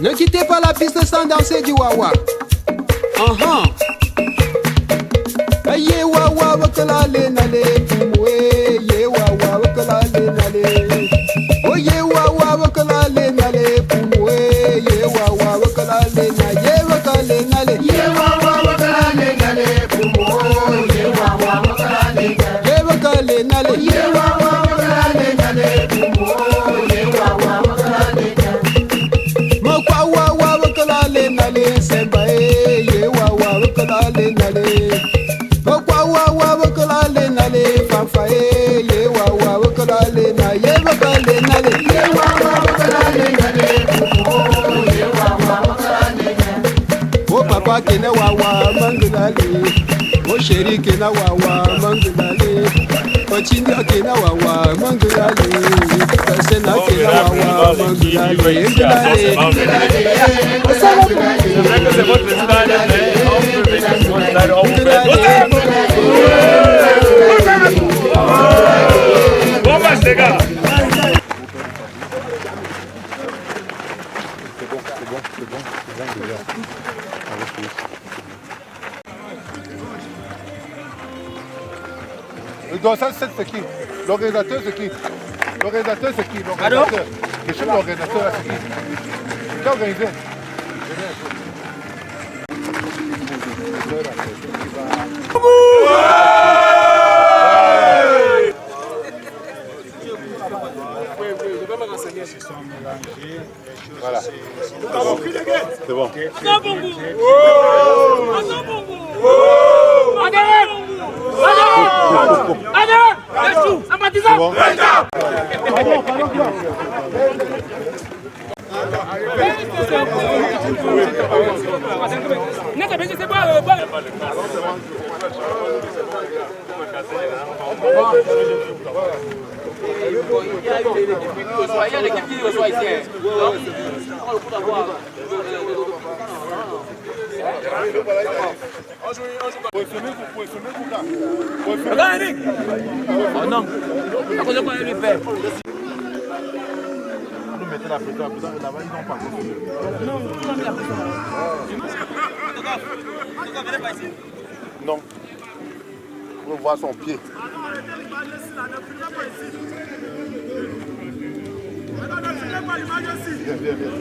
Ne quittez pas la piste sans danser du wawa. Ye wawa wakala le nale pumwe. Ye wawa wakala le nale. Oh ye wawa wakala le nale pumwe. Ye wawa wakala le nale. Ye wakala nale. Ye wawa wakala le nale pumwe. Ye wawa wakala le nale. Ye wakala nale. Ye wawa wakala le nale pumwe. Ye wawa wakala le nale. Mokwa wawa wakala le nale semba. Ye wawa wakala le nale. Mokwa wawa wakala le nale fanfa. Ye wawa wakala le nale. Ye wakala nale. Ye wawa wakala le nale pumwe. Ye wawa wakala le nale. Oh papa kena wawa mangulale. Oh chéri kena wawa mangulale. Oh chindia kena wawa mangulale. Sena kena wawa mangulale. C'est vrai que c'est votre stade, mais on peut venir sur le stade, on peut faire. Bon match les gars. Donc ça c'est qui? L'organisateur c'est qui? L'organisateur c'est qui? L'organisateur. Le chef de l'organisateur là c'est qui? Qui a organisé? Voilà. C'est bon. Oh non, à cause de quoi il lui fait? Nous mettons la pression là-bas, ils n'ont pas compris. Non, on a mis la pression. Non. On voit son pied. Viens, viens, viens.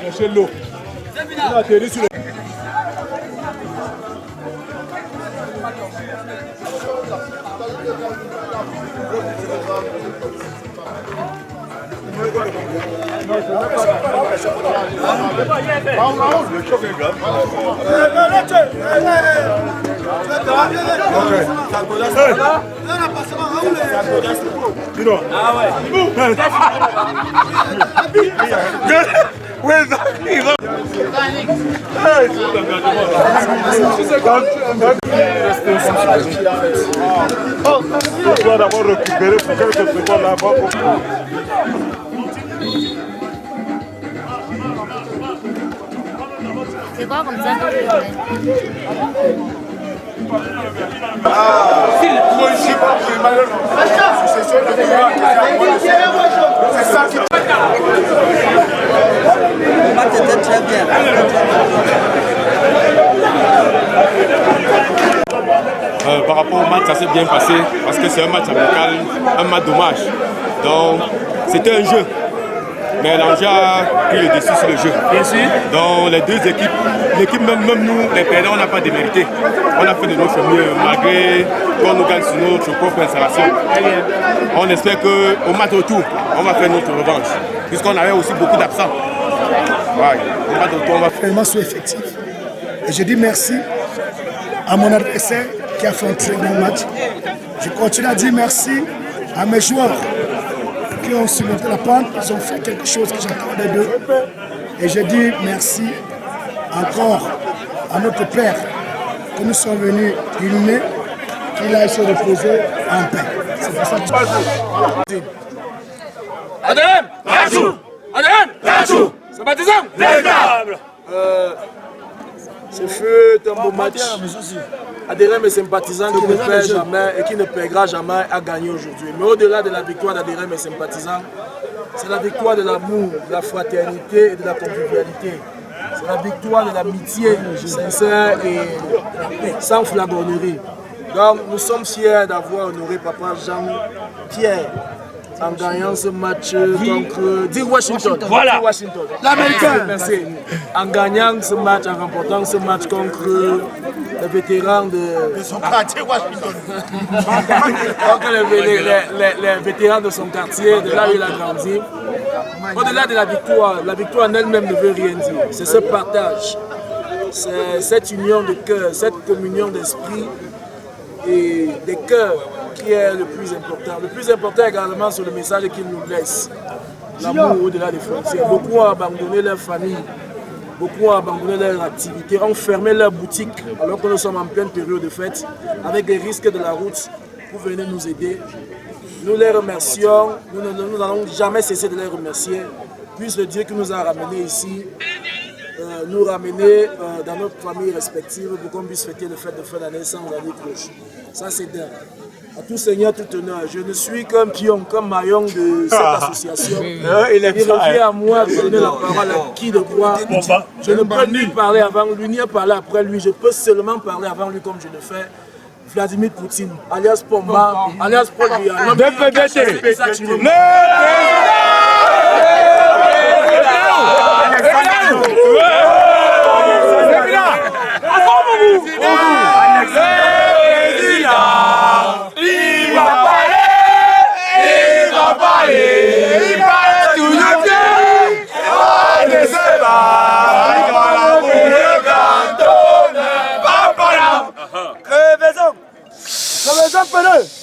Cherchez l'eau. On a atterri sur le... Je dois d'abord récupérer pour quelques secondes là-bas. C'est quoi comme ça? C'est ça qui... Le match était très bien. Par rapport au match, ça s'est bien passé parce que c'est un match amical, un match dommage. Donc c'était un jeu. Mais l'enjeu a pris le dessus sur le jeu. Bien sûr. Donc les deux équipes, l'équipe même nous, les perdants, on n'a pas démérité. On a fait de notre mieux malgré qu'on nous gagne sur notre propre installation. On espère qu'au match retour, on va faire notre revanche. Puisqu'on avait aussi beaucoup d'absents. Ouais, au match retour, on va faire. Le match soit effectif. Et je dis merci à mon adversaire qui a fait un très bon match. Je continue à dire merci à mes joueurs qui ont surmonté la pente, ils ont fait quelque chose que j'attendais d'eux. Et je dis merci encore à notre Père que nous sommes venus illuminer, qu'il aille se reposer en paix. C'est pour ça que Adem, Rachou, Adem, Rachou, c'est baptisant. Ce fut un beau match. adhérents et sympathisants qui ne perdent jamais et qui ne perdra jamais à gagner aujourd'hui. Mais au-delà de la victoire d'adhérents et sympathisants, c'est la victoire de l'amour, de la fraternité et de la convivialité. C'est la victoire de l'amitié sincère et sans flagornerie. Donc nous sommes fiers d'avoir honoré Papa Jean-Pierre en gagnant ce match contre Dick Washington. Voilà. L'Américain. Merci. En gagnant ce match, en remportant ce match contre les vétérans de son quartier Washington. les vétérans de son quartier, de là où il a grandi. Au-delà de la victoire en elle-même ne veut rien dire. C'est ce partage, c'est cette union de cœur, cette communion d'esprit et des cœurs qui est le plus important. Le plus important également, c'est le message qu'il nous laisse. L'amour au-delà des frontières. Beaucoup ont abandonné leur famille, beaucoup ont abandonné leur activité, ont fermé leur boutique alors que nous sommes en pleine période de fête, avec des risques de la route. Vous venez nous aider. Nous les remercions, nous n'allons jamais cesser de les remercier. Puisse le Dieu qui nous a ramenés ici, nous ramener dans notre famille respective pour qu'on puisse fêter le fête de fin d'année sans année cloche. Ça c'est dingue. À tout Seigneur, tout honneur. Je ne suis qu'un pion, qu'un maillon de cette association. Il revient à moi de donner la parole à qui de droit. Je ne peux ni parler avant lui, ni parler après lui. Je peux seulement parler avant lui comme je le fais. Vladimir Poutine, alias Pomba, alias Paul Biya.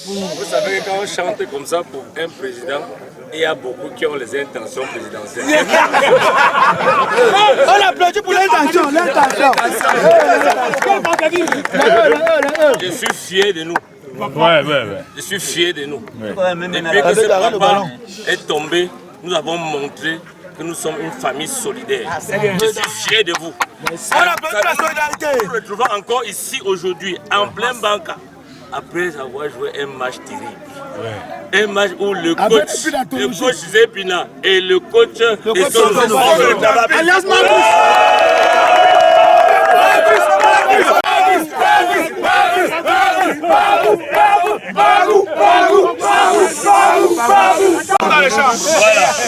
Vous savez que quand on chante comme ça pour un président, il y a beaucoup qui ont les intentions présidentielles. On applaudit pour l'intention, Je suis fier de nous. Je suis fier de nous. Depuis que ce papa est tombé, nous avons montré que nous sommes une famille solidaire. Je suis fier de vous. On applaudit la solidarité. Nous nous retrouvons encore ici aujourd'hui, en plein Banca, après avoir joué un match terrible. Un match où le coach Zepina et le coach Alias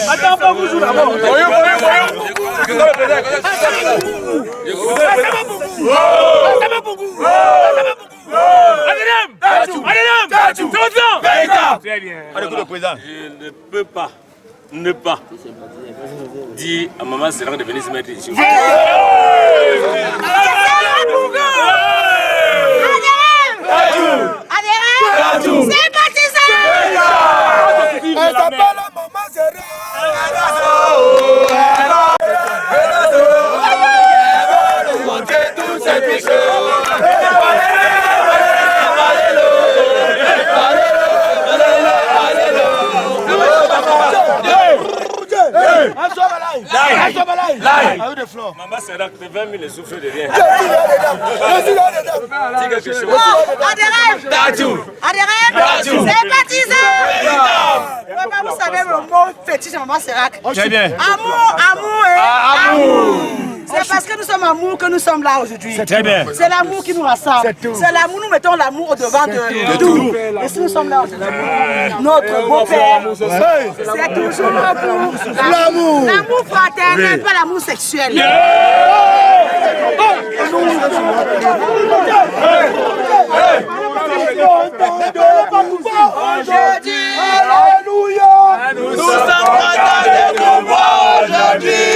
Attends, pas vous jouer d'abord. Je ne peux pas ne pas dire à maman Serang de venir se mettre ici. Maman Serang, 20 000 ne souffre de rien. Dis quelque chose. Vous savez le mot fétiche de Maman Serang. Très bien. Amour. C'est parce que nous sommes amour que nous sommes là aujourd'hui. C'est très bien. C'est l'amour qui nous rassemble. C'est l'amour, nous mettons l'amour au devant de tout. Et si nous sommes là aujourd'hui, notre beau-père, c'est toujours l'amour. L'amour fraternel, pas l'amour sexuel. Aujourd'hui, alléluia, nous sommes contents de nous voir aujourd'hui.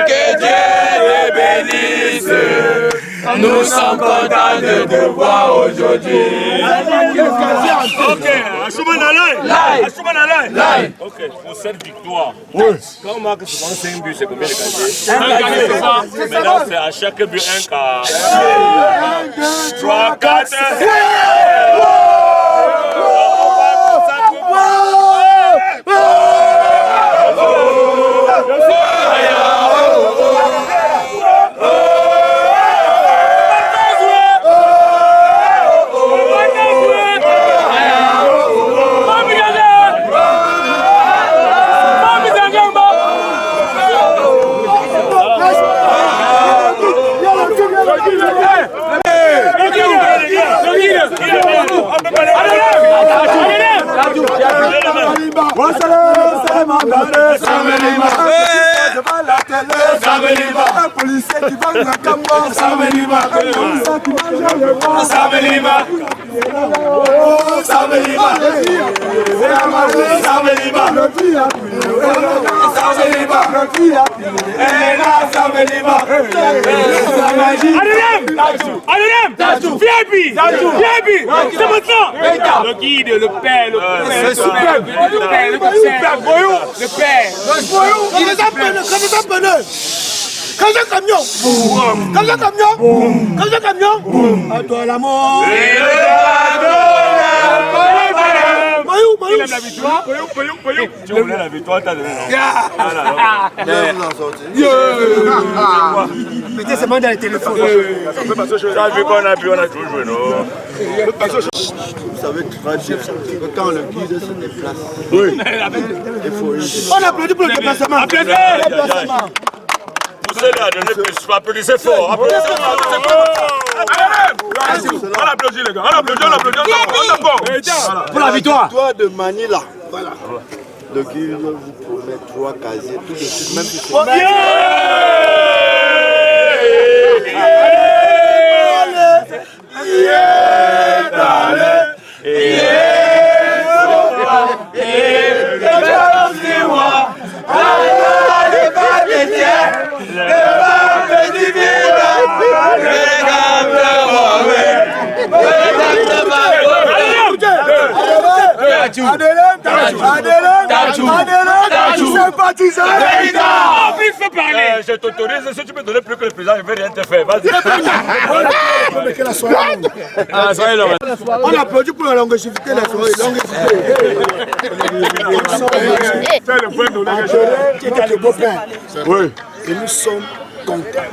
Que Dieu te bénisse. Nous sommes contents de te voir aujourd'hui. Ok, ok, pour cette victoire, quand on marque souvent 5 buts, c'est combien de casiers? Maintenant, c'est à chaque but un quart. 1, 2, 3, 4, 5. policiers qui vendent la cambo. Samelima. Ça qui mange le roi. Samelima. Samelima. Samelima. Le prix a pris. Samelima. Le prix a pris. Et là, Samelima. Adonam, VIP, c'est maintenant. Le guide, le père, le super, le père. Il les a prenés. Quand j'ai camion, à toi la mort. Il aime la victoire. Tu voulais la victoire, t'as donné. Mettez ces mains dans les téléphones. Ça vu qu'on a pu, on a toujours joué, non? Vous savez très bien que quand le guide se déplace, il faut... On applaudit pour le déplacement. Vous allez à donner plus, applaudissez fort. Applaudissez fort. On applaudit les gars, on applaudit. Pour la victoire. Victoire de Manila. Voilà. Le guide vous promet 3 casiers tout de suite, même si c'est... Je t'autorise, si tu peux donner plus que le président, je ne vais rien te faire. Vas-y. On applaudit pour la longévité de la soirée. Fais le point de la Qui était le beau-père. Oui. Et nous sommes contents.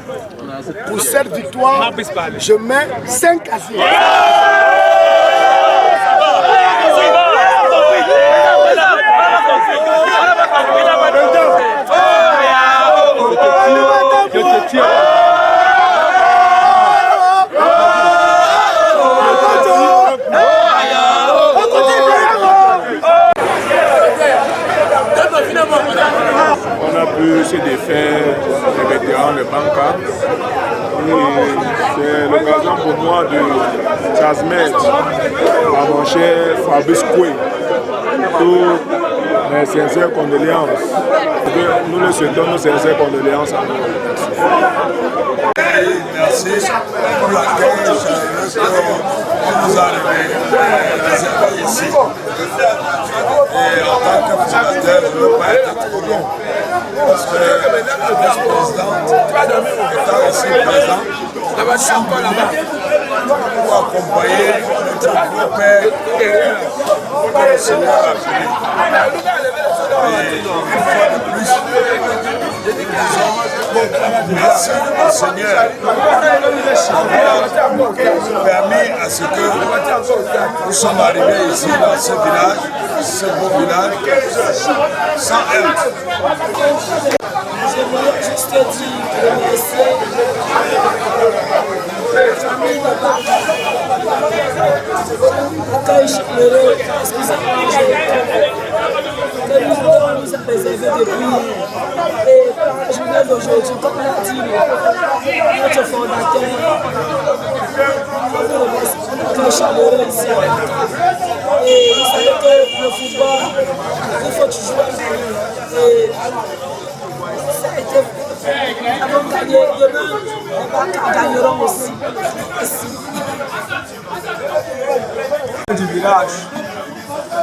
Pour cette victoire, je mets 5 casiers. On a pu se défaire les vétérans de Banca. C'est l'occasion pour moi de transmettre à mon cher Fabrice Koué toutes mes sincères condoléances. Nous le souhaitons nos sincères condoléances à nous. Merci pour l'accueil qu'on nous a réservé ici. Et en tant que sénateur, je ne veux pas être trop long. Parce que la vice-présidente étant ici présente, pour accompagner notre beau-père que le Seigneur a pris. Et une fois de plus, merci au Seigneur d'avoir permis à ce que nous sommes arrivés ici dans ce village, ce beau village, sans honte. J'aimerais juste dire remercier la famille de Banca. L'accueil chaleureux, excusez-moi, que nous a préservé depuis. Et par la journée d'aujourd'hui, comme l'a dit notre fondateur, on remercie l'accueil chaleureux ici à Banca. Et vous savez que le football, il faut toujours gagner. Ça a été avant de gagner, demain, les Banca gagneront aussi. Du village,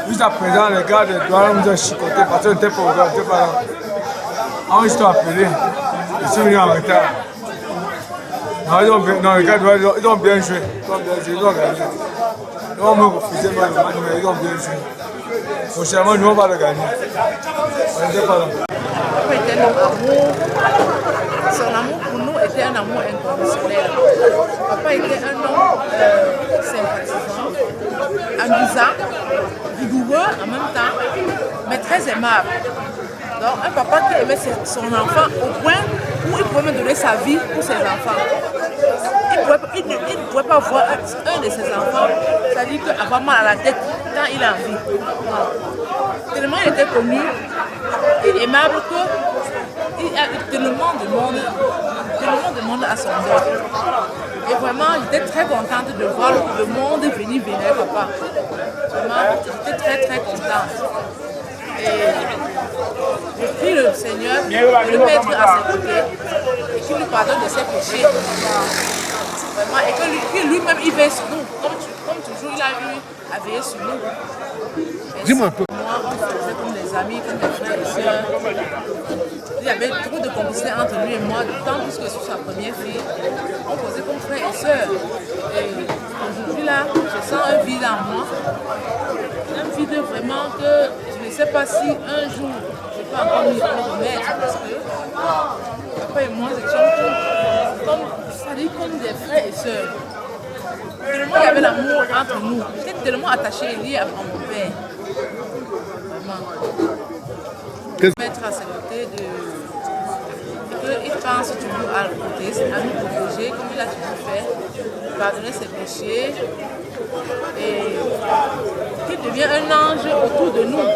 jusqu'à présent, les gars de Douala nous ont chicoté parce qu'on n'était pas là. On ils sont appelés, ils sont venus en retard. Non, les gars, ils ont bien joué, ils ont gagné. Nous, on me refusait le match, mais ils ont bien joué. Prochainement, nous, on va le gagner. On n'était pas là. Papa était un homme amour. Son amour pour nous était un amour inconditionnel. Papa était un homme sympathisant, amusant, rigoureux en même temps, mais très aimable. Donc un papa qui aimait son enfant au point où il pouvait me donner sa vie pour ses enfants. Il ne pouvait pas voir un de ses enfants, c'est-à-dire avoir mal à la tête quand il a envie. Tellement il était connu et aimable qu'il y a tellement de monde, le monde a son deuil. Et vraiment, j'étais très contente de voir le monde venir vénérer papa. Vraiment, j'étais très très contente. Et je prie le Seigneur de le mettre à ses côtés et qu'il lui pardonne de ses péchés. Vraiment, et que lui-même il veille sur nous. Comme toujours, il a eu à veiller sur nous. Dis-moi un peu. Moi, on se faisait comme des amis, comme des frères et sœurs. Il y avait trop de complicité entre lui et moi, d'autant plus que je suis sa première fille. On faisait comme frères et sœurs. Et aujourd'hui, là, je sens un vide en moi. Un vide vraiment que je ne sais pas si un jour je peux encore me remettre. Parce que papa et moi, étions comme des frères et sœurs. Tellement il y avait l'amour entre nous. J'étais tellement attachée et liée à mon père. Vraiment. Mettre à ses côtés qu'il pense toujours à nous protéger, comme il a toujours fait, pardonner ses péchés et qu'il devienne un ange autour de nous.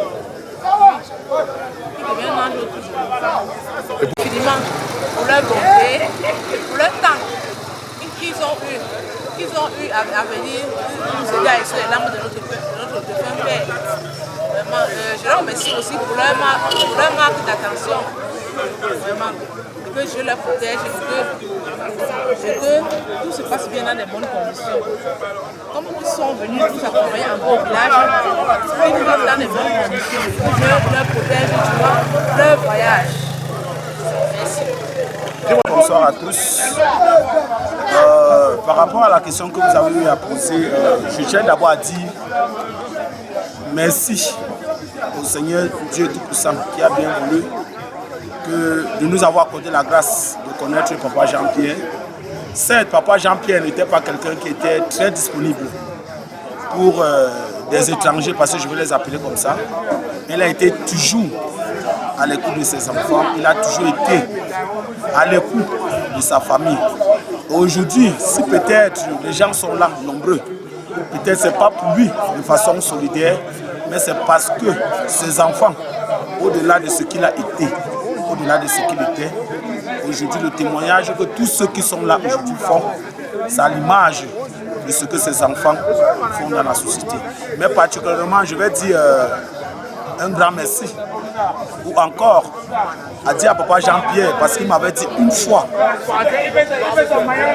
Qu'il devienne un ange autour de nous. Infiniment pour leur bonté et pour leur temps qu'ils ont eu à venir nous aider à essuyer les larmes de notre défunt père. Vraiment, je leur remercie aussi pour leur marque d'attention. Vraiment, que je leur protège et que tout se passe bien dans de bonnes conditions. Comme ils sont venus nous accompagner encore au village, ils nous mettent dans de bonnes conditions. Je leur protège, tu vois, leur voyage. Merci. Bonsoir à tous. Par rapport à la question que vous avez eu à poser, je tiens d'abord à dire merci au Seigneur Dieu Tout-Puissant qui a bien voulu de nous avoir accordé la grâce de connaître Papa Jean-Pierre. Certes, Papa Jean-Pierre n'était pas quelqu'un qui était très disponible pour des étrangers, parce que je vais les appeler comme ça. Il a été toujours à l'écoute de ses enfants, il a toujours été à l'écoute de sa famille. Aujourd'hui, si peut-être les gens sont là, nombreux, peut-être ce n'est pas pour lui de façon solidaire, mais c'est parce que ses enfants, au-delà de ce qu'il a été, au-delà de ce qu'il était, aujourd'hui le témoignage que tous ceux qui sont là aujourd'hui font, c'est à l'image de ce que ses enfants font dans la société. Mais particulièrement, je vais dire un grand merci, ou encore à dire à Papa Jean-Pierre, parce qu'il m'avait dit une fois,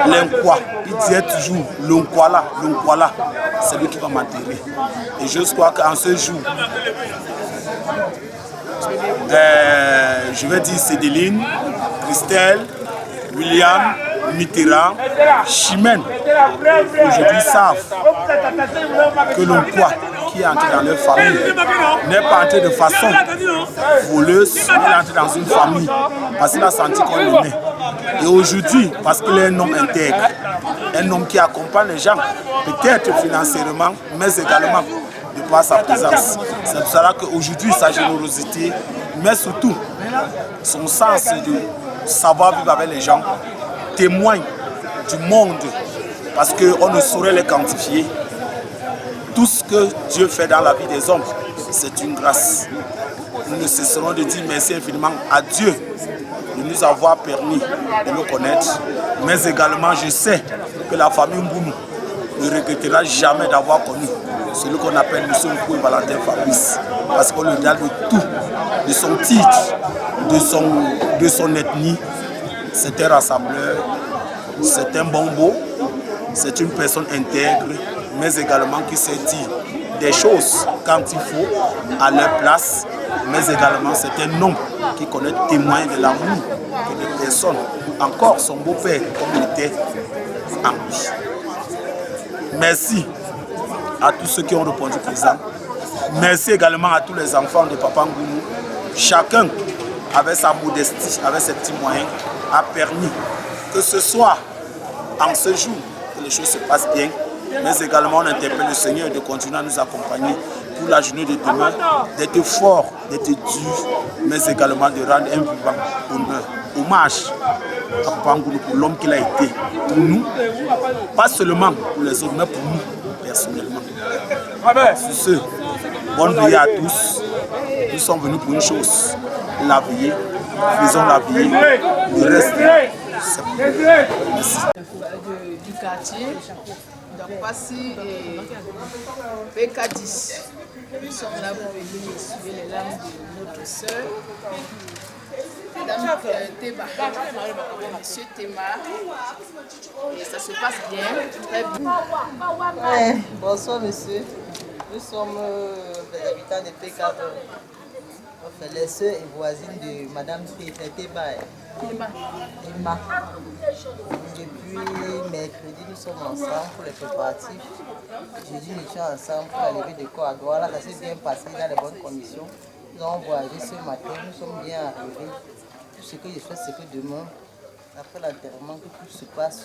l'inquoi, il disait toujours, l'inquoi là, c'est lui qui va m'enterrer. Et je crois qu'en ce jour, je vais dire Cédeline, Christelle, William, Mitterrand, Chimène, aujourd'hui savent que l'inquoi qui est entré dans leur famille n'est pas entré de façon voleuse, mais il est entré dans une famille parce qu'il a senti qu'on l'aimait. Et aujourd'hui, parce qu'il est un homme intègre, un homme qui accompagne les gens, peut-être financièrement, mais également de par sa présence. C'est pour cela qu'aujourd'hui, sa générosité, mais surtout son sens de savoir vivre avec les gens, témoigne du monde, parce qu'on ne saurait les quantifier. Tout ce que Dieu fait dans la vie des hommes, c'est une grâce. Nous ne cesserons de dire merci infiniment à Dieu de nous avoir permis de le connaître. Mais également, je sais que la famille Mbounou ne regrettera jamais d'avoir connu celui qu'on appelle M. Nkou et Valentin Fabrice. Parce qu'on le donne de tout, de son titre, de son ethnie. C'est un rassembleur, c'est un bombo, c'est une personne intègre, mais également qui sait dire des choses quand il faut, à leur place, mais également c'est un homme qui connaît témoin de l'amour que des personnes, encore son beau-père comme il était en lui. Merci à tous ceux qui ont répondu présent. Merci également à tous les enfants de Papa Ngounou. Chacun, avec sa modestie, avec ses petits moyens, a permis que ce soit en ce jour que les choses se passent bien, mais également on interpelle le Seigneur de continuer à nous accompagner pour la journée de demain, d'être fort, d'être dur, mais également de rendre un vivant honneur, hommage à Papa Ngounou pour l'homme qu'il a été pour nous, pas seulement pour les autres, mais pour nous personnellement. Sur ce, bonne veillée à tous. Nous sommes venus pour une chose, la veillée. Faisons la veillée. Le reste, Du quartier, donc voici PK10. Nous sommes là pour venir essuyer les larmes de notre soeur, Madame Théma, Monsieur Théma, et ça se passe bien, très bien. Bonsoir monsieur, nous sommes les habitants de PK. Enfin, les soeurs et voisines de Madame Théma. Emma. Depuis mercredi, nous sommes ensemble pour les préparatifs. Jeudi, nous étions ensemble pour la levée de corps à Douala. Ça s'est bien passé dans les bonnes conditions. Nous avons voyagé ce matin, nous sommes bien arrivés. Tout ce que je souhaite, c'est que demain, après l'enterrement, que tout se passe.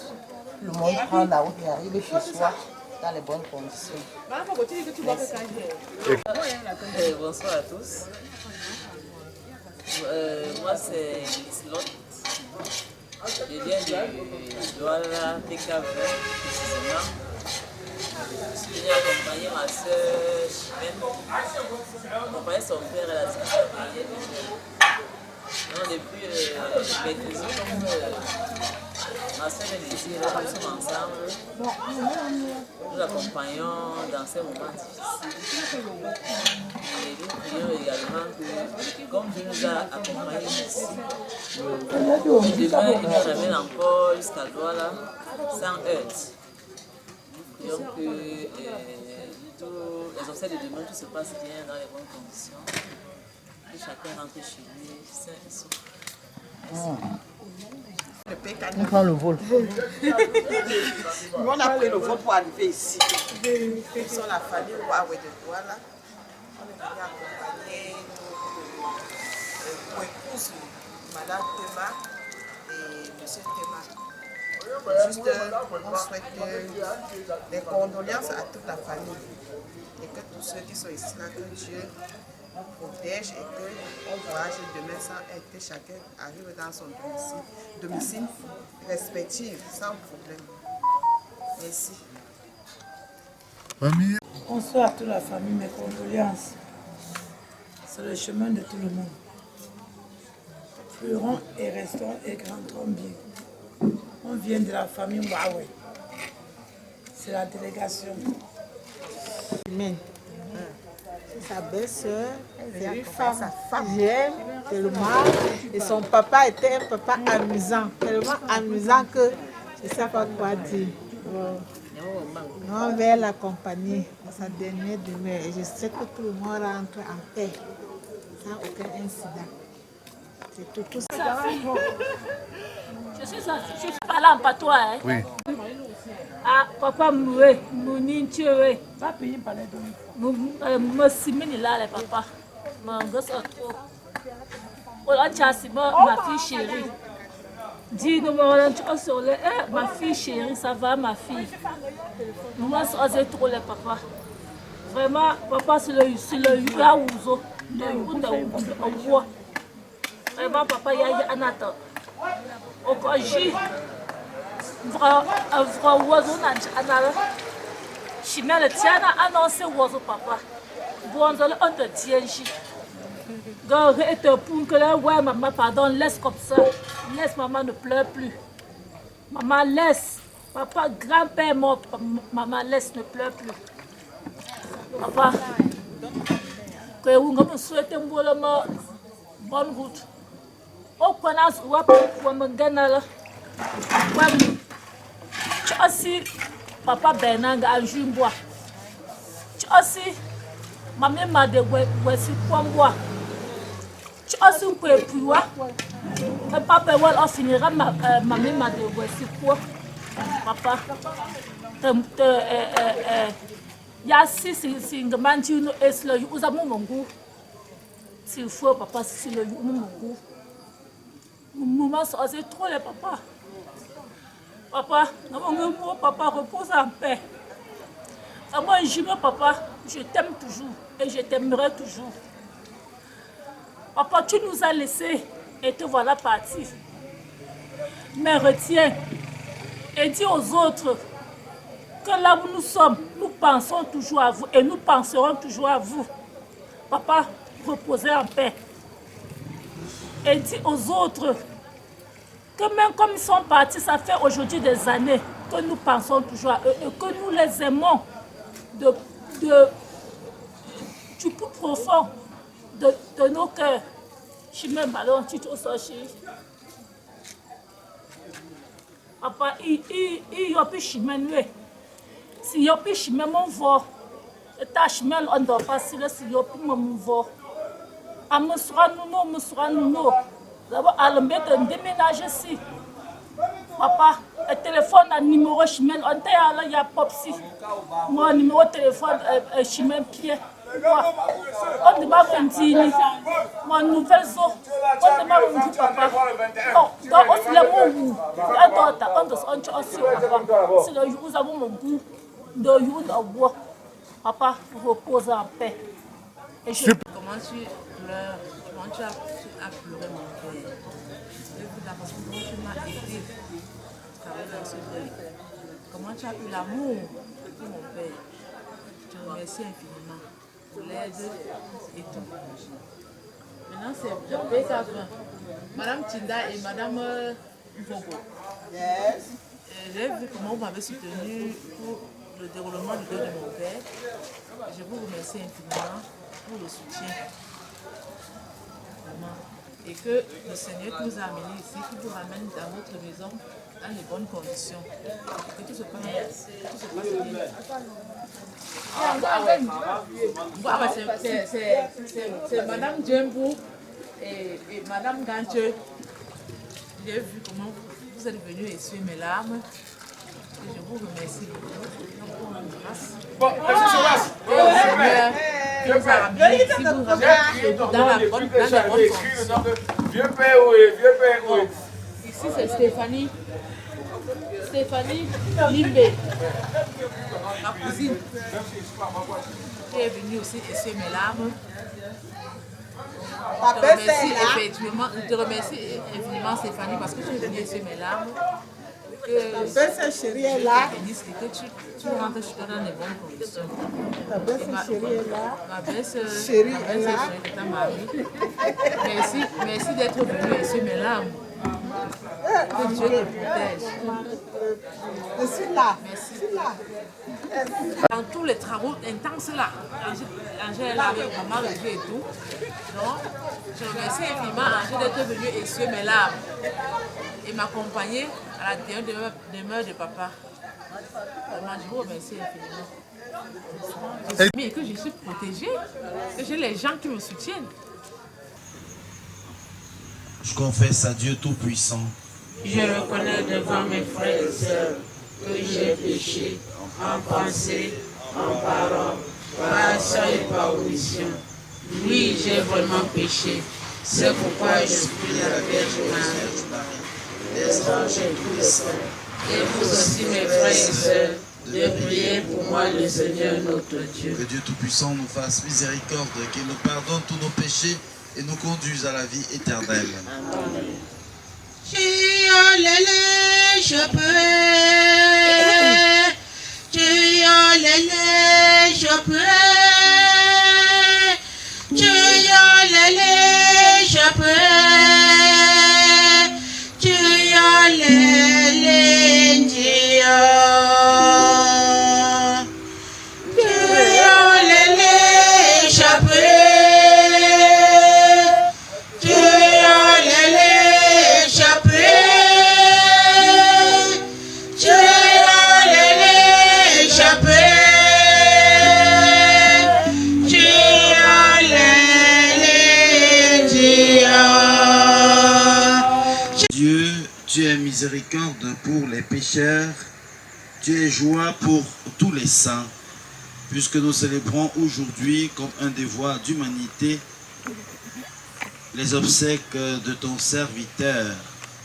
Tout le monde prend la route et arrive chez soi dans les bonnes conditions. Bonsoir à tous. Moi, c'est Slot. Je viens de Douala, PK20, précisément. Je suis venu accompagner ma soeur Chimène, accompagner son frère à la Sicile. Depuis mercredi, ma soeur vient ici, nous sommes ensemble. Nous l'accompagnons dans ces moments difficiles. Et nous prions également que, comme Dieu nous a accompagnés ici, demain il nous ramène encore jusqu'à Douala sans heurts. Nous prions que tous les obsèques de demain, tout se passe bien dans les bonnes conditions. Que chacun rentre chez lui, sain et sauf. On prend le vol. On a pris le vol pour arriver ici. Nous sommes la famille Huawei de Douala. On est venu accompagner nos épouses, Madame Théma et Monsieur Théma. Juste, on souhaite des condoléances à toute la famille. Et que tous ceux qui sont ici, là, que Dieu protège et qu'on voyage demain sans être, que chacun arrive dans son domicile respectif, sans problème. Merci. Bonsoir à toute la famille, mes condoléances. C'est le chemin de tout le monde. Fleurons et restons et grandrons bien. On vient de la famille Huawei. C'est la délégation. Amen. Sa belle-sœur, sa femme, j'aime tellement. Et son papa était un papa amusant, tellement amusant que je ne sais pas quoi dire. On va l'accompagner à sa dernière demeure et je sais que tout le monde rentre en paix, sans aucun incident. C'est tout ça. Je suis pas là en patois. Hein? Oui. Ah, papa moué, mouni tué. Pas payé par les dons. Moi, Simini là, les papa. Mon gosse a trop. On a chassé ma fille chérie. Dis-nous, ma fille chérie, ça va, ma fille. Moi, c'est trop les papa. Vraiment, papa, c'est le Yaouzo. Le roi. Vraiment, papa, il y a un attente. Au Koji, un vrai oiseau n'a Chimène tient à annoncer oiseau papa. Bon, on te tient. Et pour que là, ouais, maman, pardon, laisse comme ça. Laisse maman, ne pleure plus. Maman, laisse. Papa, grand-père mort, maman, laisse, ne pleure plus. Papa, que vous me souhaitez une bonne route. Au connasse, pour me gagner. Tu as aussi papa Bernard à Jumbois. Tu as aussi maman m'a de Wessi Kwambois. Tu as aussi un peu plus loin. Papa on finira maman m'a de Wessi Kwa. Papa. Ya si ngamanti no eslo uza mungu. S'il faut papa si le mungu. Maman c'est trop les papa. Papa, papa repose en paix. Moi, papa, je t'aime toujours et je t'aimerai toujours. Papa, tu nous as laissés et te voilà parti. Mais retiens et dis aux autres que là où nous sommes, nous pensons toujours à vous et nous penserons toujours à vous. Papa, reposez en paix. Et dis aux autres que que même comme ils sont partis, ça fait aujourd'hui des années que nous pensons toujours à eux et que nous les aimons du plus profond de nos cœurs. Je suis même ballon, tu te sens. Papa, il y a plus de chemin. Si y a plus de chemin, mon voix. Et ta chemin, on ne doit pas si le si y a plus mon voix. À me soir, nous. D'abord, à l'embête, déménager ici. Papa, le téléphone, le numéro chemin, on t'a allé, il y a Popsi. Mon numéro de téléphone, chemin pied. On ne m'a pas dit, mon nouvelle zone, on ne m'a pas dit, papa. Donc, on se lève mon goût. C'est le jour où nous avons mon goût, de jour de bois. Papa, repose en paix. Et je... Comment tu pleures, comment tu as pleuré mon père. Depuis la façon dont tu m'as aidé à travers ce deuil. Comment tu as eu l'amour pour mon père. Je te remercie infiniment pour l'aide et tout. Maintenant, c'est le PK20. Madame Tinda et Madame Bogo. Yes. J'ai vu comment vous m'avez soutenu pour le déroulement du deuil de mon père. Je vous remercie infiniment pour le soutien. Vraiment. Et que le Seigneur qui nous a amenés ici, qui vous ramène dans votre maison dans les bonnes conditions. Que tout se passe bien. C'est Madame Djembou et Madame Ganche. J'ai vu comment vous êtes venus essuyer mes larmes. Et je vous remercie beaucoup. Bon, le Seigneur qui nous a ramenés ici, vous ramène dans la bonne condition. Vieux père, oui. Ici, c'est Stéphanie Limbé, ma cousine, qui est venue aussi essuyer mes larmes. Je te remercie infiniment Stéphanie parce que tu es venue essuyer mes larmes. Que ta chérie est là. Que tu rentres dans les bonnes conditions. Ta belle chérie est là. Ma belle chérie est là. Ta mari. Merci d'être venue essuyer mes larmes. Que Dieu te protège. Je suis là. Merci. Dans tous les travaux intenses là, Angèle est là avec maman, le Dieu et tout. Donc, je remercie infiniment Angèle d'être venue essuyer mes larmes et m'accompagner à la dernière demeure de papa. Vraiment, je vous remercie infiniment. Mais que je suis protégée, que j'ai les gens qui me soutiennent. Je confesse à Dieu Tout-Puissant. Je reconnais devant mes frères et sœurs que j'ai péché en pensée, en parole, par action et par omission. Oui, j'ai vraiment péché. C'est pourquoi je prie la Vierge Marie, les anges et tous les saints, et vous aussi mes frères et sœurs, de prier pour moi le Seigneur notre Dieu. Que Dieu Tout-Puissant nous fasse miséricorde, qu'il nous pardonne tous nos péchés et nous conduise à la vie éternelle. Amen. Tu es miséricorde pour les pécheurs, tu es joie pour tous les saints, puisque nous célébrons aujourd'hui comme un devoir d'humanité les obsèques de ton serviteur,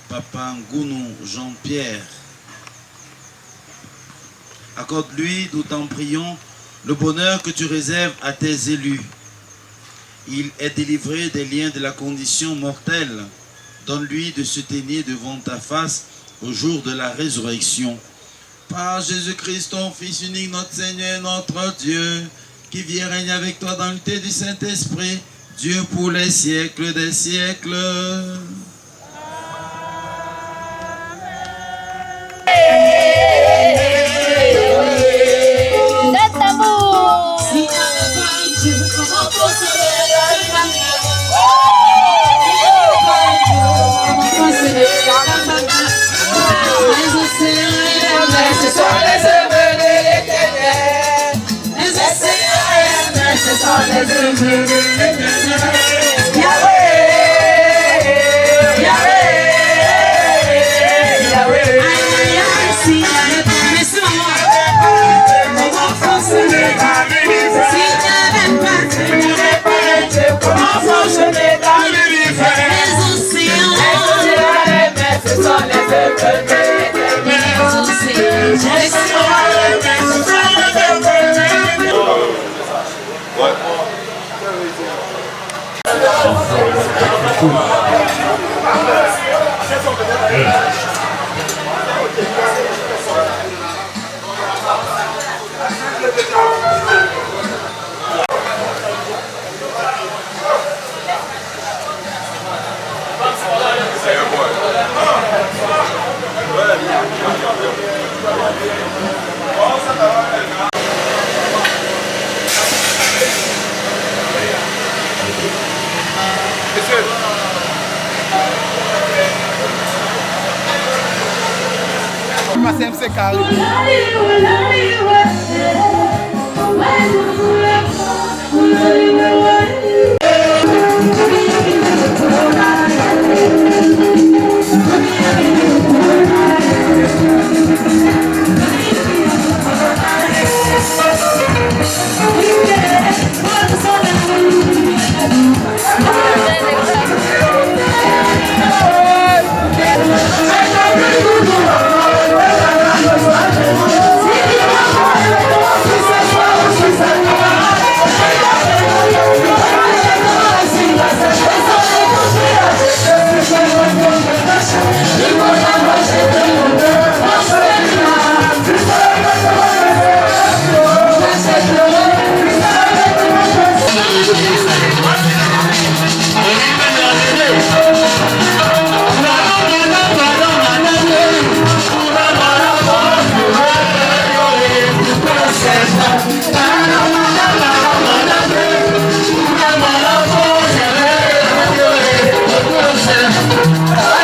Papa Ngounou Jean-Pierre. Accorde-lui, nous t'en prions, le bonheur que tu réserves à tes élus. Il est délivré des liens de la condition mortelle. Donne-lui de se tenir devant ta face au jour de la résurrection. Par Jésus-Christ, ton Fils unique, notre Seigneur et notre Dieu, qui vit et règne avec toi dans l'unité du Saint-Esprit, Dieu pour les siècles des siècles. C'est carré. Ah!